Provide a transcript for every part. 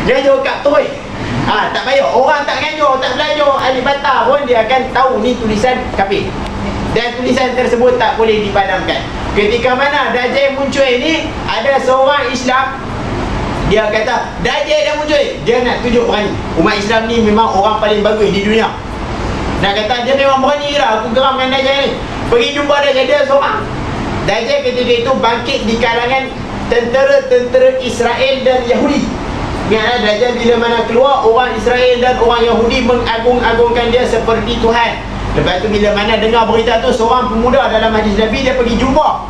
Ngajar kat toy. Tak payah. Orang tak ngajar, tak belajar alif bata pun dia akan tahu ni tulisan kafir. Dan tulisan tersebut tak boleh dipadamkan. Ketika mana Dajjal muncul ini, ada seorang Islam, dia kata Dajjal dah muncul. Dia nak tunjuk berani. Umat Islam ni memang orang paling bagus di dunia. Nak kata dia memang berani lah, aku geramkan Dajjal ni. Pergi jumpa Dajjal, dia seorang. Dajjal ketika itu bangkit di kalangan tentera-tentera Israel dan Yahudi. Ingatlah Dajjal bila mana keluar, orang Israel dan orang Yahudi mengagung-agungkan dia seperti Tuhan. Lepas tu bila mana dengar berita tu, seorang pemuda dalam hadis Nabi, dia pergi jumpa.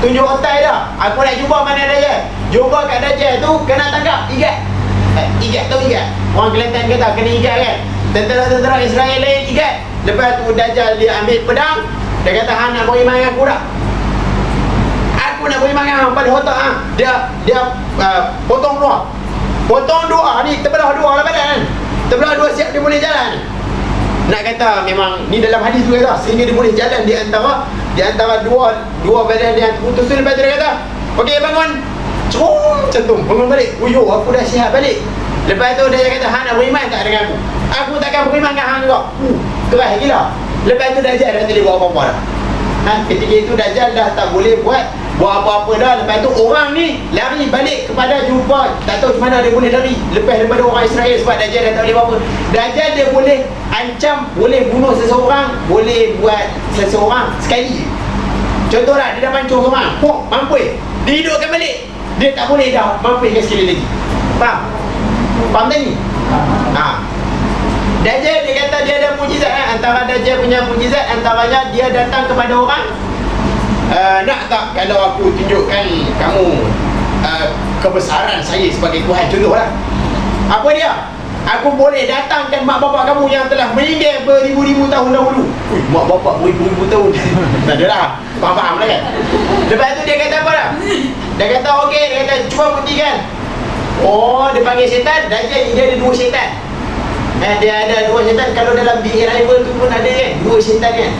Tunjuk otai dah, aku nak jumpa mana Dajjal. Jumpa kat Dajjal tu, kena tangkap, igat. Igat tu igat. Orang Kelantan kata kena igat kan. Tentera-tentera Israel lain igat. Lepas tu Dajjal dia ambil pedang. Dia kata, hang nak beriman dengan aku tak? Aku nak beriman dengan hang pada otak hang. Dia potong dua. Potong dua ni, terbelah dua lah badan kan. Terbelah dua, siap dia boleh jalan. Nak kata memang ni dalam hadis tu kata, sehingga dia boleh jalan di antara dua badan dia putus tu. Lepas tu dia kata, okey bangun. Centung bangun balik. Uyuh, aku dah sihat balik. Lepas tu dia kata, hang nak beriman tak dengan aku? Aku takkan beriman dengan hang juga. Keras gila. Lepas tu Dajjal dah tak boleh buat apa-apa dah. Ketika itu Dajjal dah tak boleh buat apa-apa dah. Lepas tu orang ni lari balik kepada jumpa. Tak tahu macam mana dia boleh lari lepas daripada orang Israel, sebab Dajjal dah tak boleh buat apa. Dajjal dia boleh ancam, boleh bunuh seseorang, boleh buat seseorang sekali. Contohlah, dia dah pancung seorang, mampus, dia hidupkan balik. Dia tak boleh dah mampuskan sekali lagi. Faham? Faham tak ni? Dajjal dia kata dia ada mujizat kan? Antara Dajjal punya mujizat, antaranya dia datang kepada orang, nak tak kalau aku tunjukkan kamu kebesaran saya sebagai Tuhan? Contohlah, apa dia? Aku boleh datangkan mak bapak kamu yang telah meninggal beribu-ribu tahun dahulu. Mak bapak beribu-ribu tahun. Tak ada lah, faham lah kan? Lepas tu dia kata apa dah? Dia kata okey, dia kata cuba buktikan. Oh, dia panggil syaitan. Dajjal dia ada dua syaitan. Dia ada dua syaitan. Kalau dalam The Arrival tu pun ada kan, dua syaitan kan.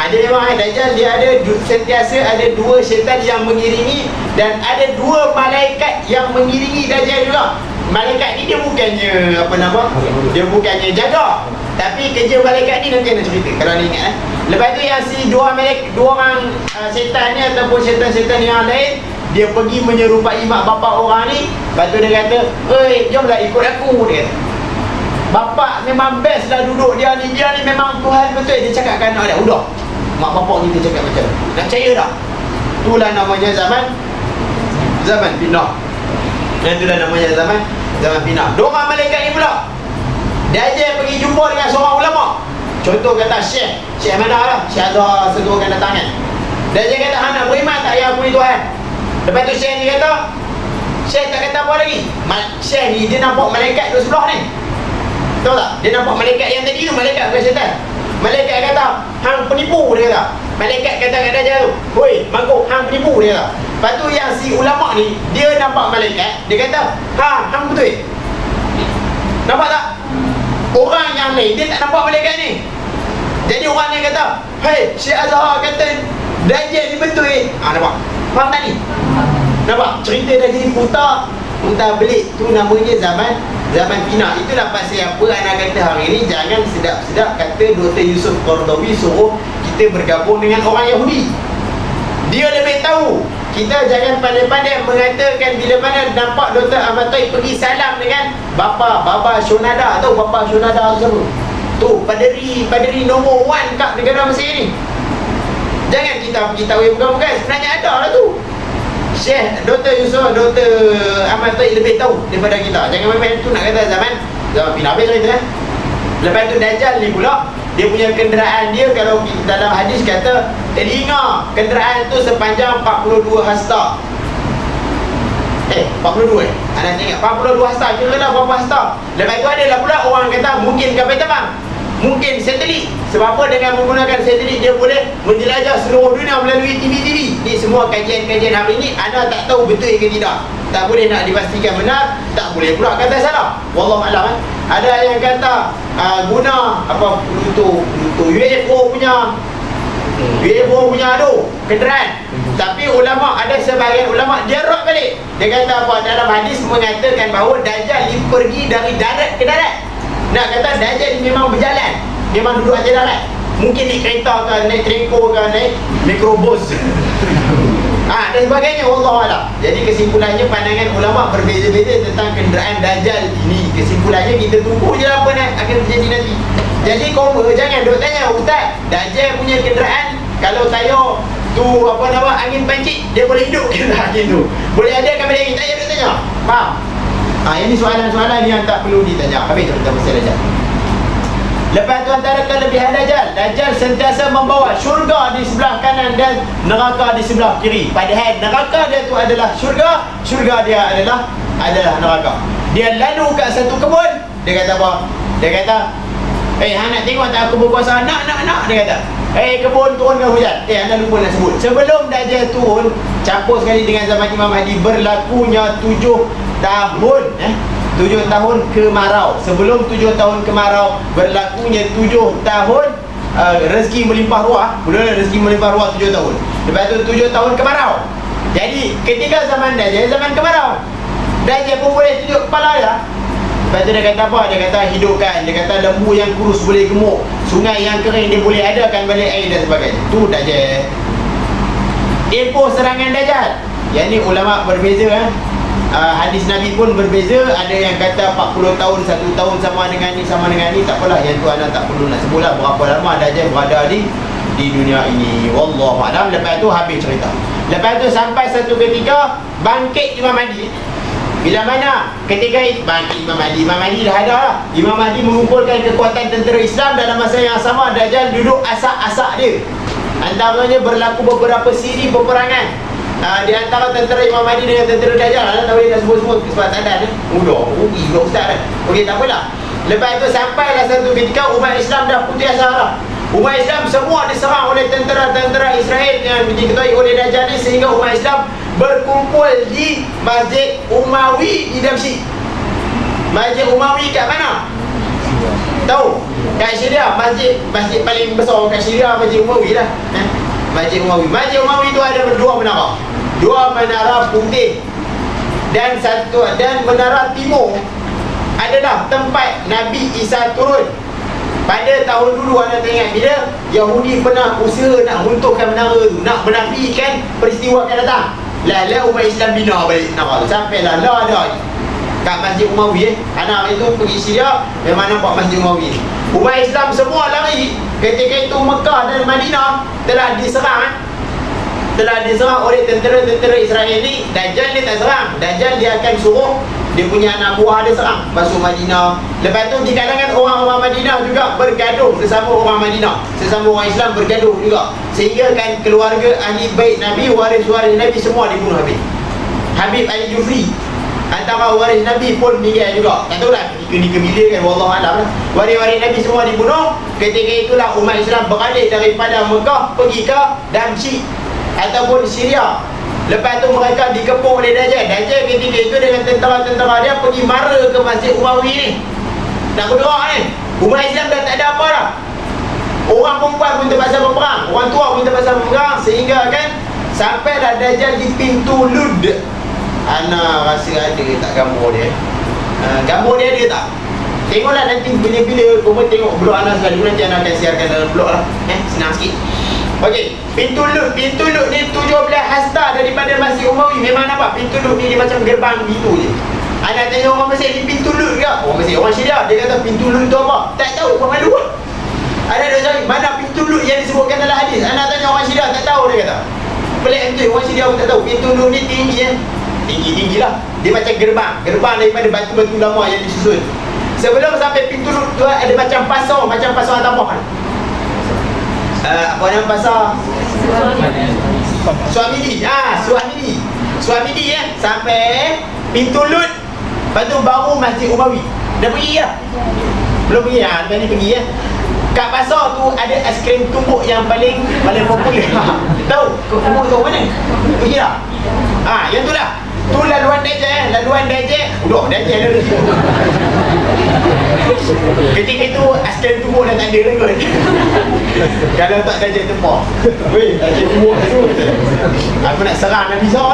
Dia memang Dajjal dia ada sentiasa ada dua syaitan yang mengiringi, dan ada dua malaikat yang mengiringi Dajjal juga. Malaikat ni dia bukannya dia bukannya jaga, tapi kerja malaikat ni nanti nak cerita kalau ni ingat. Lepas tu yang si dua orang syaitan ni ataupun syaitan-syaitan yang lain, dia pergi menyerupai mak bapak orang ni. Lepas tu dia kata, "Oi, jomlah ikut aku," dia kata. Bapak memang best lah duduk dia ni memang Tuhan betul. Dia cakap kan anak dia, udah mak bapak kita cakap macam nak percaya dah. Itulah namanya zaman pindah. Dan itulah namanya zaman pindah. Diorang malaikat ni pula, Dajjal pergi jumpa dengan seorang ulama. Contoh kata Syekh mana lah, Syekh Azhar setuakan datang kan. Dajjal kata, hang nak beriman tak yang aku ni Tuhan? Lepas tu Syekh ni kata, Syekh tak kata apa lagi. Syekh ni dia nampak malaikat duduk sebelah ni. Tahu tak? Dia nampak malaikat yang tadi tu, malaikat bukan syaitan. Malaikat kata, hang penipu, dia kata. Malaikat kata kat Dajjal tu, "Hoi, mangkuk, hang penipu," dia kata. Lepas tu yang si ulama ni, dia nampak malaikat, dia kata, hang betul. Nampak tak? Orang yang lain, dia tak nampak malaikat ni. Jadi orang yang kata, "Hei, Syekh Azhar kata Dajjal ni betul." Nampak? Faham tak ni? Nampak? Cerita Dajjal ni putar belik. Tu namanya zaman pindah. Itulah pasal apa anak kata hari ni jangan sedap-sedap kata Dr. Yusuf Qaradawi suruh kita bergabung dengan orang Yahudi. Dia lebih tahu. Kita jangan pandai-pandai mengatakan bila mana nampak Dr. Ahmad Taib pergi salam dengan Baba Shonada. Tahu Baba Shonada tu siapa? Tu paderi nombor 1 kat negara Mesir ni. Jangan kita pergi tahu yang bukan-bukan. Sebenarnya ada lah tu. Syekh Dr. Yusuf, Dr. Ahmad Taib lebih tahu daripada kita. Jangan main-main tu nak kata zaman pindah habis cerita kan. Lepas tu Dajjal ni pula, dia punya kenderaan dia, kalau dalam hadis kata telinga kenderaan tu sepanjang 42 hasta. 42 Anda ingat 42 hasta, kira-kira berapa hasta. Lepas tu adalah pula orang kata mungkin kapal terbang, mungkin satelit. Sebab apa? Dengan menggunakan satelit dia boleh menjelajah seluruh dunia melalui TV. Ni semua kajian-kajian hari ni anda tak tahu betul ke tidak. Tak boleh nak dipastikan benar, tak boleh pula kata salah. Wallahu a'lam. Ada yang kata guna apa Pluto UFO punya tu kenderaan. Tapi ulama, ada sebahagian ulama dia rot balik. Dia kata apa? Dalam hadis mengatakan bahawa Dajjal dia pergi dari darat ke darat. Nak kata Dajjal ni memang berjalan, memang duduk atas darat. Mungkin naik kereta ke, naik treko ke, naik mikrobus dan sebagainya, wallahualam. Jadi kesimpulannya pandangan ulama berbeza-beza tentang kenderaan Dajjal ini. Kesimpulannya kita tunggu je apa nak akan terjadi nanti. Jadi kau jangan duk tanya, Ustaz, Dajjal punya kenderaan kalau tayar tu apa nama angin pancit, dia boleh hidup ke angin tu? Boleh ada kan boleh kita duk tanya. Faham? Ini soalan-soalan yang tak perlu ditanya. Habis cerita pasal Dajjal. Lepas tu antara kelebihan Dajjal, Dajjal sentiasa membawa syurga di sebelah kanan dan neraka di sebelah kiri. Padahal neraka dia tu adalah syurga, syurga dia adalah neraka. Dia lalu kat satu kebun, dia kata apa? Dia kata, nak tengok tak aku berkuasa? Nak. Dia kata, kebun turunkan hujan. Anda lupa nak sebut. Sebelum Dajjal turun, campur sekali dengan zaman Imam Mahdi, berlakunya 7 tahun 7 tahun kemarau. Sebelum 7 tahun kemarau, berlakunya 7 tahun rezeki melimpah ruah. Mula rezeki melimpah ruah 7 tahun. Lepas tu 7 tahun kemarau. Jadi ketika zaman Dajjal, zaman kemarau, Dajjal pun boleh tunjuk kepala dia. Lepas tu dia kata apa? Dia kata hidupkan. Dia kata lembu yang kurus boleh gemuk, sungai yang kering dia boleh adakan balik air dan sebagainya. Tu Dajjal. Info serangan Dajjal. Yang ni ulama berbeza hadis Nabi pun berbeza. Ada yang kata 40 tahun, 1 tahun sama dengan ni. Tak apalah, yang tu anda tak perlu nak sebutlah berapa lama Dajjal berada di dunia ini. Wallahualam. Lepas tu habis cerita. Lepas tu sampai satu ketika bangkit Imam Mahdi. Bila mana? Ketika bangkit Imam Mahdi dah ada lah. Imam Mahdi mengumpulkan kekuatan tentera Islam. Dalam masa yang sama Dajjal duduk asak-asak dia. Antaranya berlaku beberapa siri peperangan di antara tentera Imam Mahdi dengan tentera Dajjal. Anda tak boleh nak sebut semua sebab tak ada mudah. Gila Ustaz kan. Okey, tak apalah. Lepas itu sampailah satu ketika umat Islam dah putih asa. Umat Islam semua diserang oleh tentera-tentera Israel yang diketuai oleh Dajjal ni, sehingga umat Islam berkumpul di Masjid Umawi di Damsyik. Masjid Umawi kat mana? Tahu? Kat Syria. Masjid paling besar kat Syria Masjid Umawi lah. Masjid Umawi tu ada 2 menara. 2 menara putih dan menara timur adalah tempat Nabi Isa turun. Pada tahun dulu anda teringat bila Yahudi pernah usaha nak runtuhkan menara tu, nak menafikan peristiwa akan datang. Lah umat Islam bina balik menara tu. Sampailah ada kat Masjid Umawi. Anak itu pergi Syria, memang nampak Masjid Umawi. Umat Islam semua lari. Ketika itu Mekah dan Madinah telah diserang oleh tentera-tentera Israel ni. Dajjal dia tak serang. Dajjal dia akan suruh dia punya anak buah dia serang masuk Madinah. Lepas tu di kalangan orang-orang Madinah juga bergaduh, sesama orang Madinah, sesama orang Islam bergaduh juga, sehingga kan keluarga ahli bait Nabi, waris-waris Nabi semua dibunuh habis. Habib Al-Jufri antara waris Nabi pun meninggal juga. Tak tahulah nikah bila kan, wallahualam lah. Waris-waris Nabi semua dibunuh. Ketika itulah umat Islam beralih daripada Mekah pergi ke Damsyik ataupun Syria. Lepas tu mereka dikepung oleh Dajjal. Dajjal ketika itu dengan tentera-tentera dia pergi mara ke Masjid Umawi ni, nak bergerak ni. Umat Islam dah tak ada apa dah. Orang perempuan pun terpaksa berperang, orang tua pun terpaksa berperang, sehingga kan sampailah Dajjal di pintu Lud. Ana rasa ada tak gambar dia? Gambar dia ada tak? Tengoklah nanti bila-bila kamu tengok blog Ana sekali, nanti Ana akan siarkan dalam blog lah. Senang sikit. Okey, pintu Lud ni 17 hasta daripada Masjid Umawi. Memang nampak pintu Lud ni dia macam gerbang gitu je. Ana tanya orang Mesir, ni pintu Lud ke? Orang Mesir, orang Syria, dia kata pintu Lud tu apa? Tak tahu, buat malu. Ana dah cari mana pintu Lud yang disebutkan dalam hadis. Ana tanya orang Syria, tak tahu, dia kata. Pelik betul, orang Syria pun tak tahu. Pintu Lud ni tinggi tinggi lah. Dia macam gerbang daripada batu-batu lama yang disusun. Sebelum sampai pintu Lud tu ada macam pasar tambahan. Apa nama pasar? Suamidi sampai pintu Lud. Lepas tu baru Masjid Umawi. Dah pergi lah? Belum pergi lah, lepas ni pergi ya. Kat pasar tu ada aiskrim tumbuk yang paling popular. Tahu? Tumbuk tu mana? Pergi lah. Yang tu lah. Tu laluan Dajjal, laluan Dajjal. Udah Dajjal dah. Ketika itu askar tubuh dah tak ada dah kot. Kalau tak Dajjal tepah. Weh, Dajjal tubuh tu. Aku nak serang Nabi SAW.